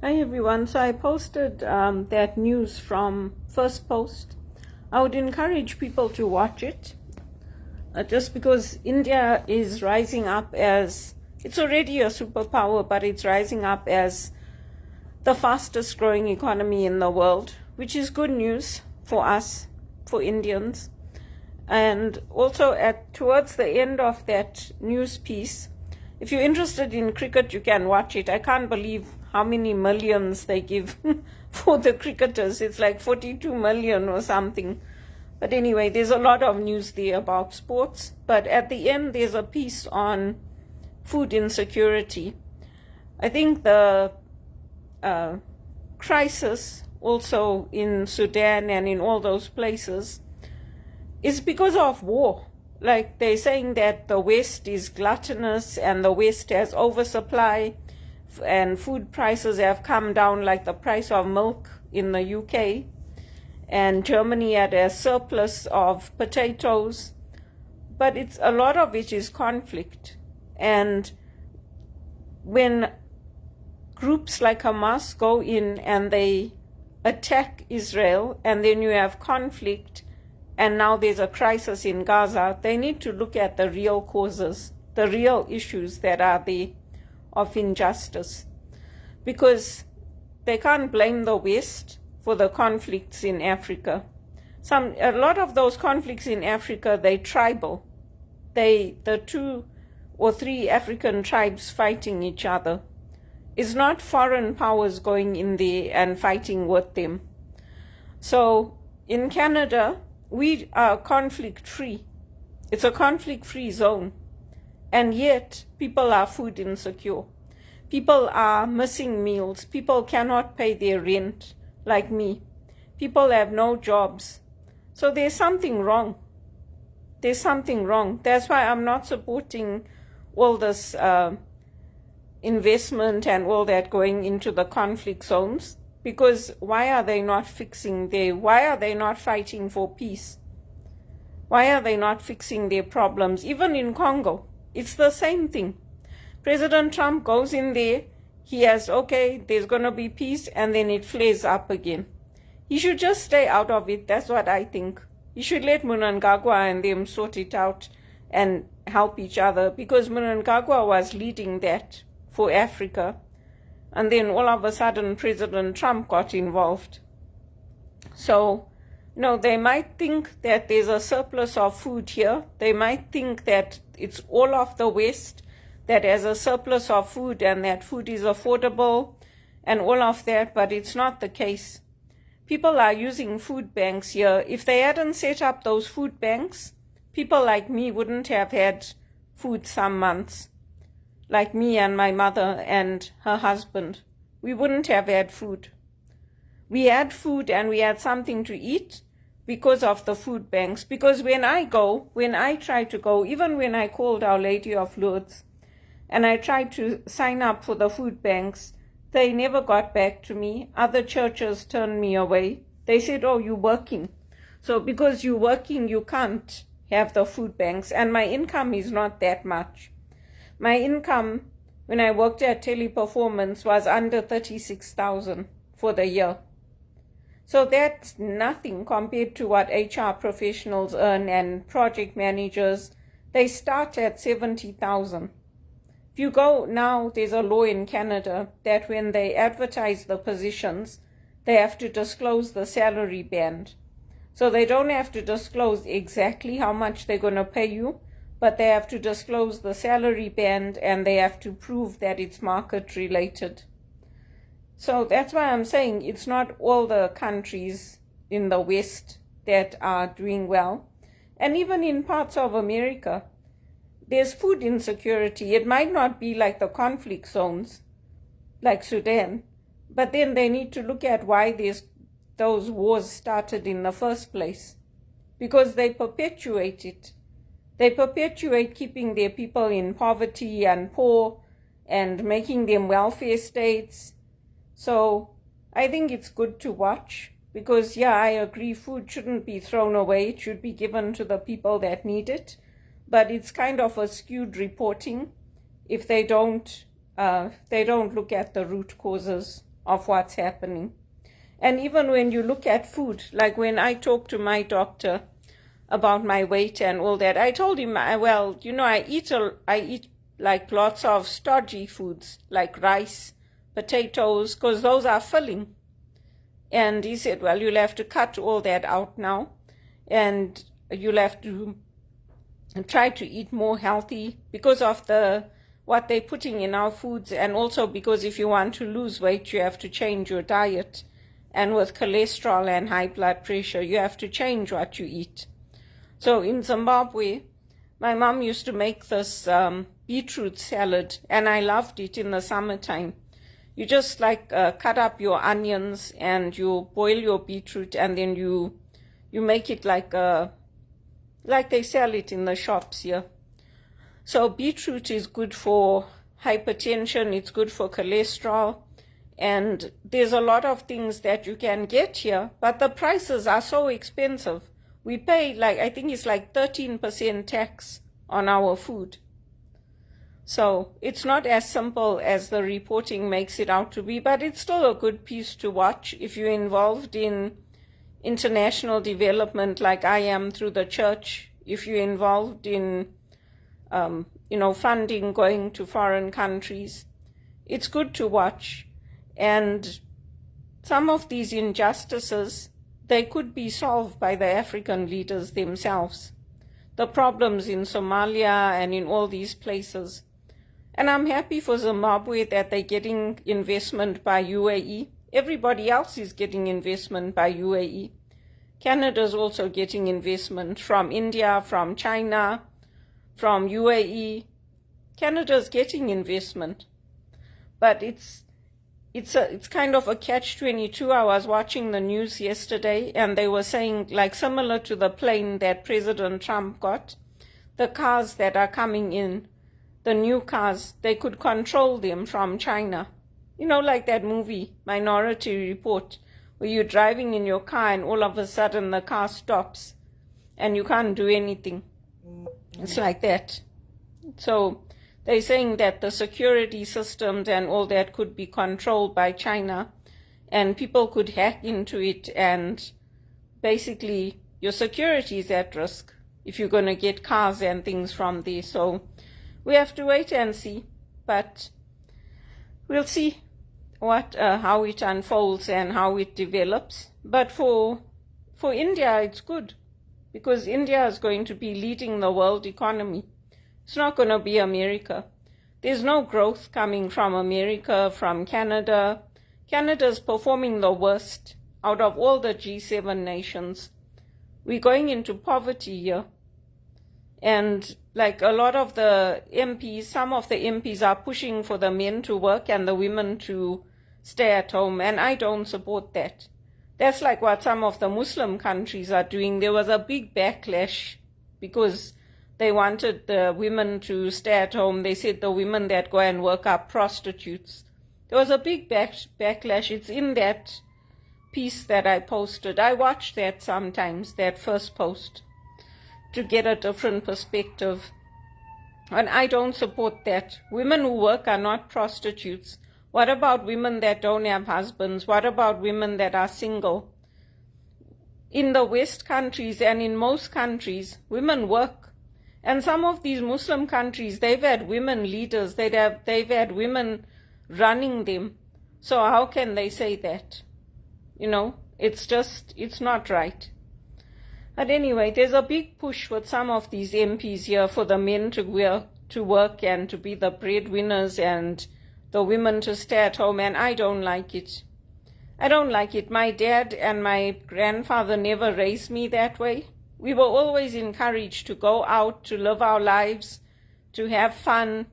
Hi everyone. So I posted that news from First Post. I would encourage people to watch it just because India is rising up as, it's already a superpower, but it's rising up as the fastest growing economy in the world, which is good news for us, for Indians. And also towards the end of that news piece, if you're interested in cricket, you can watch it. I can't believe how many millions they give for the cricketers. It's like 42 million or something. But anyway, there's a lot of news there about sports. But at the end, there's a piece on food insecurity. I think the crisis also in Sudan and in all those places is because of war. Like they're saying that the West is gluttonous and the West has oversupply and food prices have come down, like the price of milk in the UK, and Germany had a surplus of potatoes. But it's a lot of it is conflict. And when groups like Hamas go in and they attack Israel, and then you have conflict, and now there's a crisis in Gaza, they need to look at the real causes, the real issues that are there of injustice. Because they can't blame the West for the conflicts in Africa. A lot of those conflicts in Africa, they're tribal. The 2 or 3 African tribes fighting each other. It's not foreign powers going in there and fighting with them. So in Canada, we are conflict-free. It's a conflict-free zone. And yet, people are food insecure. People are missing meals. People cannot pay their rent, like me. People have no jobs. So there's something wrong. There's something wrong. That's why I'm not supporting all this investment and all that going into the conflict zones. Because why are they not why are they not fighting for peace? Why are they not fixing their problems? Even in Congo, it's the same thing. President Trump goes in there, he has, okay, there's going to be peace, and then it flares up again. He should just stay out of it. That's what I think. He should let Mnangagwa and them sort it out and help each other, because Mnangagwa was leading that for Africa. And then all of a sudden, President Trump got involved. So, they might think that there's a surplus of food here. They might think that it's all of the West that has a surplus of food and that food is affordable and all of that, but it's not the case. People are using food banks here. If they hadn't set up those food banks, people like me wouldn't have had food some months. Like me and my mother and her husband. We wouldn't have had food. We had food and we had something to eat because of the food banks. Because when I try to go, even when I called Our Lady of Lourdes and I tried to sign up for the food banks, they never got back to me. Other churches turned me away. They said, oh, you're working. So because you're working, you can't have the food banks. And my income is not that much. My income when I worked at Teleperformance was under 36,000 for the year. So that's nothing compared to what HR professionals earn, and project managers, they start at 70,000. If you go now, there's a law in Canada that when they advertise the positions, they have to disclose the salary band. So they don't have to disclose exactly how much they're going to pay you, but they have to disclose the salary band and they have to prove that it's market related. So that's why I'm saying it's not all the countries in the West that are doing well. And even in parts of America, there's food insecurity. It might not be like the conflict zones, like Sudan, but then they need to look at why those wars started in the first place. Because they perpetuate it. They perpetuate keeping their people in poverty and poor and making them welfare states. So I think it's good to watch because, yeah, I agree loud shouldn't be thrown away. It should be given to the people that need it. But it's kind of a skewed reporting if they don't look at the root causes. of what's happening. And even when you look at food, like when I talked to my doctor about my weight and all that, I told him, well, I eat like lots of stodgy foods, like rice, potatoes, because those are filling. And he said, well, you'll have to cut all that out now, and you'll have to try to eat more healthy because of what they're putting in our foods, and also because if you want to lose weight, you have to change your diet. And with cholesterol and high blood pressure, you have to change what you eat. So in Zimbabwe, my mom used to make this beetroot salad, and I loved it in the summertime. You just cut up your onions and you boil your beetroot, and then you make it like they sell it in the shops here. So beetroot is good for hypertension, it's good for cholesterol, and there's a lot of things that you can get here, but the prices are so expensive. We pay I think it's 13% tax on our food. So it's not as simple as the reporting makes it out to be, but it's still a good piece to watch if you're involved in international development like I am through the church, if you're involved in funding going to foreign countries. It's good to watch. And some of these injustices, they could be solved by the African leaders themselves. The problems in Somalia and in all these places. And I'm happy for Zimbabwe that they're getting investment by UAE. Everybody else is getting investment by UAE. Canada's also getting investment from India, from China, from UAE. Canada's getting investment. But it's kind of a catch-22. I was watching the news yesterday, and they were saying, similar to the plane that President Trump got, the cars that are coming in, the new cars, they could control them from China. Like that movie, Minority Report, where you're driving in your car and all of a sudden the car stops and you can't do anything. It's like that. So they're saying that the security systems and all that could be controlled by China, and people could hack into it, and basically your security is at risk if you're going to get cars and things from there. So we have to wait and see, but we'll see how it unfolds and how it develops. But for India, it's good, because India is going to be leading the world economy. It's not going to be America. There's no growth coming from America, from Canada. Canada's performing the worst out of all the G7 nations. We're going into poverty here. And a lot of the MPs, some of the MPs are pushing for the men to work and the women to stay at home. And I don't support that. That's like what some of the Muslim countries are doing. There was a big backlash because they wanted the women to stay at home. They said the women that go and work are prostitutes. There was a big backlash. It's in that piece that I posted. I watch that sometimes, that first post, to get a different perspective. And I don't support that. Women who work are not prostitutes. What about women that don't have husbands? What about women that are single? In the West countries and in most countries, women work. And some of these Muslim countries, they've had women leaders. They've had women running them. So how can they say that? It's not right. But anyway, there's a big push with some of these MPs here for the men to work and to be the breadwinners and the women to stay at home, and I don't like it. I don't like it. My dad and my grandfather never raised me that way. We were always encouraged to go out, to live our lives, to have fun,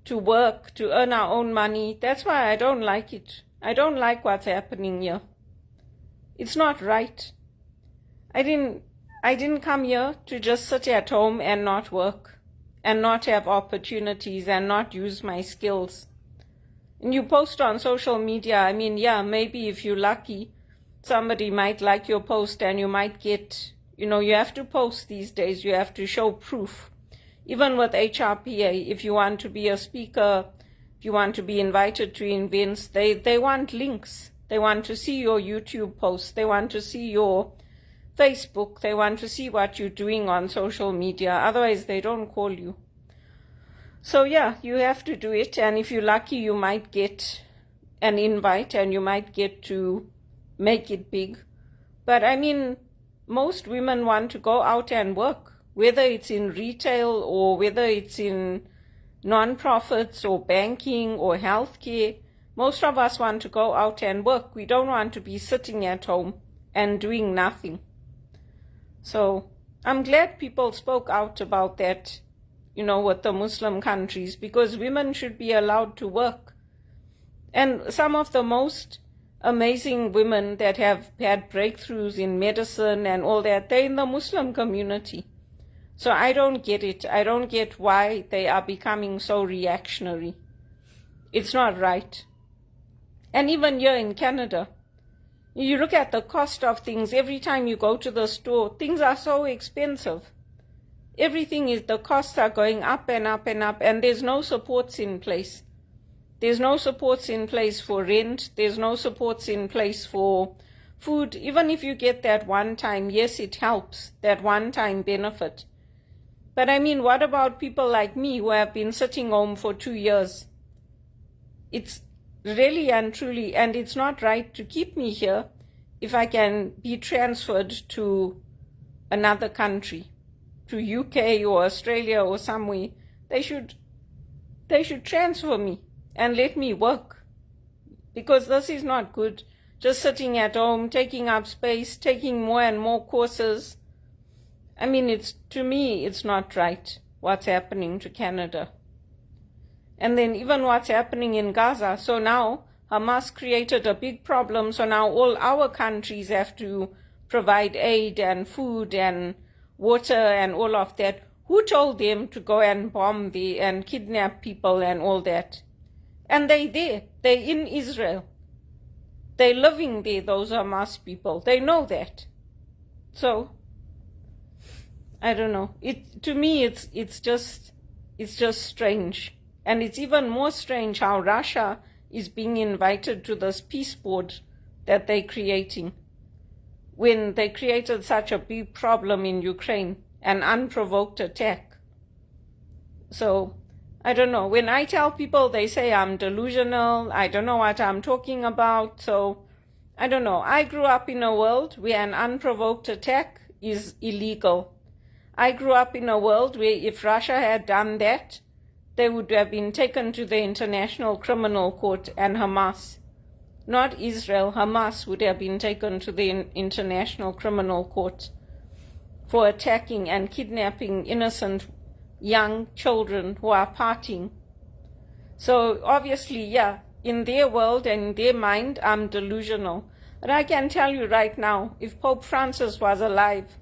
to work, to earn our own money. That's why I don't like it. I don't like what's happening here. It's not right. I didn't come here to just sit at home and not work and not have opportunities and not use my skills. And you post on social media, maybe if you're lucky, somebody might like your post and you might get, you have to post these days, you have to show proof. Even with HRPA, if you want to be a speaker, if if you want to be invited to events, they want links. They want to see your YouTube posts. They want to see your Facebook. They want to see what you're doing on social media. Otherwise, they don't call you. So yeah, you have to do it. And if you're lucky, you might get an invite and you might get to make it big. But I mean, most women want to go out and work, whether it's in retail or whether it's in non-profits or banking or healthcare. Most of us want to go out and work. We don't want to be sitting at home and doing nothing. So I'm glad people spoke out about that, with the Muslim countries, because women should be allowed to work. And some of the most amazing women that have had breakthroughs in medicine and all that, they're in the Muslim community. So I don't get it. I don't get why they are becoming so reactionary. It's not right. And even here in Canada, you look at the cost of things. Every time you go to the store, things are so expensive. The costs are going up and up and up, and there's no supports in place. There's no supports in place for rent. There's no supports in place for food. Even if you get that one time, yes, it helps, that one-time benefit. But I mean, what about people like me who have been sitting home for 2 years? It's really and truly, and it's not right to keep me here if I can be transferred to another country, to UK or Australia or somewhere. They should transfer me and let me work, because this is not good. Just sitting at home, taking up space, taking more and more courses. I mean, to me, it's not right what's happening to Canada. And then even what's happening in Gaza. So now Hamas created a big problem. So now all our countries have to provide aid and food and water and all of that. Who told them to go and bomb there and kidnap people and all that? And they're there. They're in Israel. They're living there, those Hamas people. They know that. So I don't know. To me, it's just strange. And it's even more strange how Russia is being invited to this peace board that they're creating, when they created such a big problem in Ukraine, an unprovoked attack. So I don't know. When I tell people, they say I'm delusional. I don't know what I'm talking about. So I don't know. I grew up in a world where an unprovoked attack is illegal. I grew up in a world where if Russia had done that, they would have been taken to the International Criminal Court, and Hamas, not Israel, Hamas would have been taken to the International Criminal Court for attacking and kidnapping innocent young children who are partying. So obviously, yeah, in their world and in their mind, I'm delusional. But I can tell you right now, if Pope Francis was alive,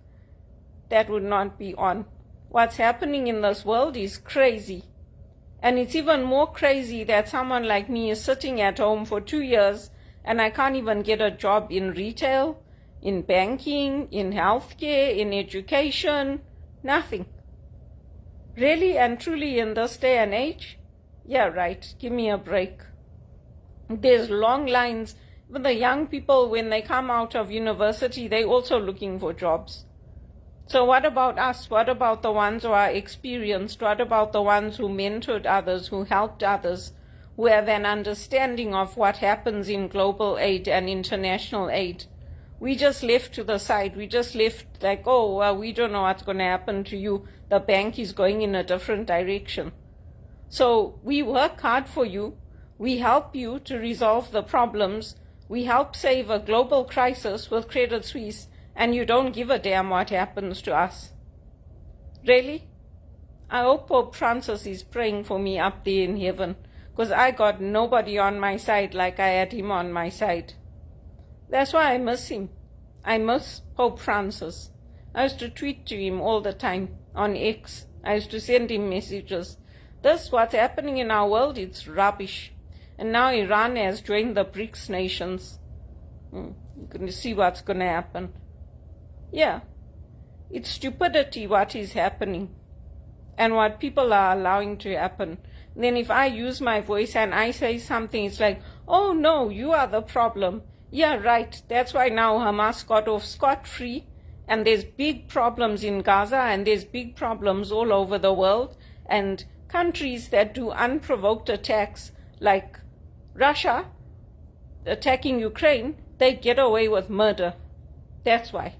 that would not be on. What's happening in this world is crazy. And it's even more crazy that someone like me is sitting at home for 2 years and I can't even get a job in retail, in banking, in healthcare, in education, nothing. Really and truly in this day and age? Yeah, right, give me a break. There's long lines. Even the young people, when they come out of university, they're also looking for jobs. So what about us? What about the ones who are experienced? What about the ones who mentored others, who helped others, who have an understanding of what happens in global aid and international aid? We just left to the side. We just left like, oh, well, we don't know what's going to happen to you. The bank is going in a different direction. So we work hard for you. We help you to resolve the problems. We help save a global crisis with Credit Suisse. And you don't give a damn what happens to us. Really? I hope Pope Francis is praying for me up there in heaven, because I got nobody on my side like I had him on my side. That's why I miss him. I miss Pope Francis. I used to tweet to him all the time on X. I used to send him messages. What's happening in our world, it's rubbish. And now Iran has joined the BRICS nations. You're going to see what's going to happen. Yeah, it's stupidity what is happening and what people are allowing to happen. Then if I use my voice and I say something, it's like, oh no, you are the problem. Yeah, right. That's why now Hamas got off scot-free, and there's big problems in Gaza, and there's big problems all over the world, and countries that do unprovoked attacks like Russia attacking Ukraine, they get away with murder. That's why.